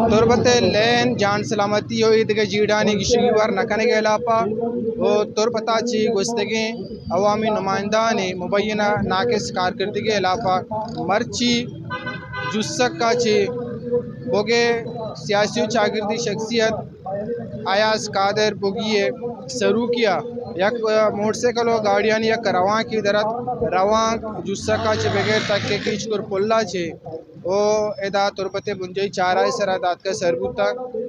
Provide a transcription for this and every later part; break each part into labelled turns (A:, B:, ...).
A: تربت لین جان سلامتی ہوئی دیگه جیڑانی گشگی ور نکنه گه علاپا و تربتا چی گستگی عوامی نمائندان مبینہ ناقص کارکردگی علاپا مرچی جسک کا چی بوگے سیاسی و چاگردی شخصیت آیاز قادر بوگیے سرو کیا یک موٹر سائیکل و گاڑیانی یک روان کی درت روان جسک کا چی بغیر تک کے کیچ کر پلا چی او ادا تربت بنجئی چارہ سر داد کا سربوتا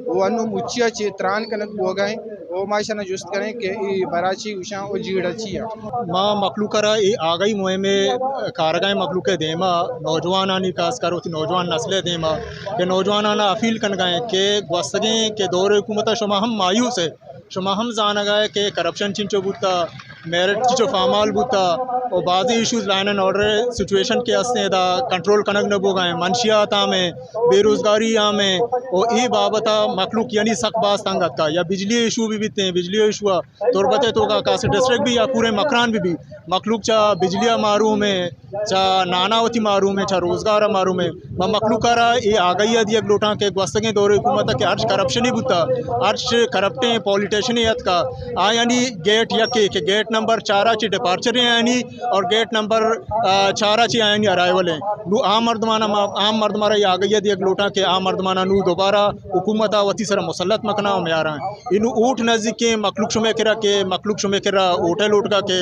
A: وہ انو مچیا چی تران کنک بو گئیں وہ ماشاءاللہ جست کریں کہ ای براچی گوشاں او جیڑا چیا
B: ما مخلوق را ای آگئی مہم کارگاہ مخلوق دیما نوجوانانی خاص کر ہوتی نوجوان نسل دیما کہ نوجوانانا اپیل کن گئے کہ گوستگیں کہ دور حکومت شما ہم مایوس ہے شما ہم زانا گئے کہ کرپشن چنچو بوتا میرٹ چنچو فامال بوتا اور بعضی issues line and order situation کے ہستے دا کنٹرول کنک نبو گئے منشیات آمیں بے روزگاری آمیں اور ای بابتا مخلوق یعنی سخت باز تنگت کا یا بجلی ایشو بھی بیتے ہیں بجلی ایشو تربت تو کا کاسی ڈسٹرکٹ بھی یا پورے مکران بھی مخلوق چاہ بجلیاں معروم ہے چاہ نانا ہوتی معروم ہے چاہ روزگار معروم ہے مخلوق را یہ آگئی دی ایک لوٹاں کے گوستگیں دور حکومت کہ ارچ کرپشن ہی بوتا ارچ کرپٹیں پولیٹیشن ہی کا یعنی گیٹ یکے کہ گیٹ نمبر 4 چی ڈپارچر ہیں یعنی اور گیٹ نمبر 4 چی یعنی ارائیول ہیں نو عام مردمانہ یہ آگئی دی ایک لوٹاں کہ عام مردمانہ نو دوبارہ حکومت وتی سر مسلط مکنا ہو میاراں انو اوٹ نزدیک مخلوق شمے کرا کہ مخلوق شمے کرا ہوٹل اوٹ کا کہ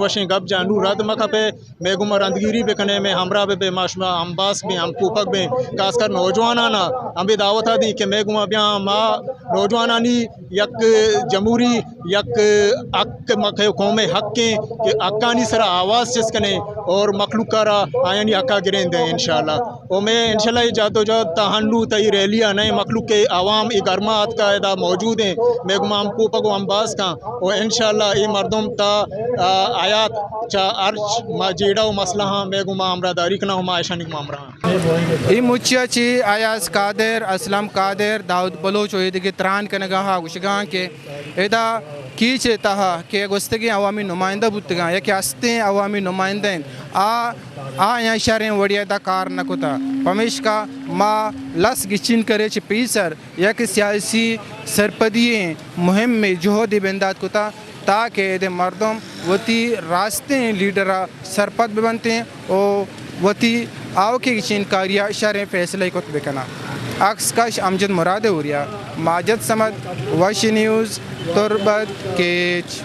B: وشیں گب جانو رد مکہ پہ میں گمہ رندگیری بکنے میں ہمراہ بے ماشما ہم باس میں ہم کوپک میں خاص کر نوجوانانا ہم بھی دعوت دی کہ میں گمہ بیاں ماں نوجوانانی یک جمہوری یک حق مکہ قوم حق کے کہ حقانی سرا آواز چس کنے اور مخلوق را آئینی حقا گریں دیں انشاءاللہ اور میں انشاءاللہ یہ جاتو جات تہنو تئی ریلیاں نئے مخلوق کے عوام ای گرمات کا ادا موجود ہیں میں گمہ ہم کوپک و ہم باس کا اور انشاءاللہ ای مردم تا آیات چا ارچ ما جیڑا و مسئلہ ہاں میں گمہ امرہ داری کنا ہوں معاشانی گمہ امرہ
A: ای مچیا چی آیاز قادر اسلام قادر داؤد بلوچ ہوئی دیگه تران کنگاہا گوشگاں کے ادا کیچ تہا کہ گستگی عوامی نمائندہ بودتگاں یا کہ ہستیں عوامی نمائندہ یا شریں وڑیا دا کار نکتا پمیش کا ما لس گچین کرے چی پیسر یا کہ سیاسی سرپدییں مہم میں جہودی بندات کتا تاکہ دے مردم وتی راستیں لیڈرہ سرپد بنتے ہیں اور وتی آو کے گچین کاریا شریں فیصلہ کت بکنا عکس کش امجد مراد اوریا ماجد سمد وش نیوز تربت کیچ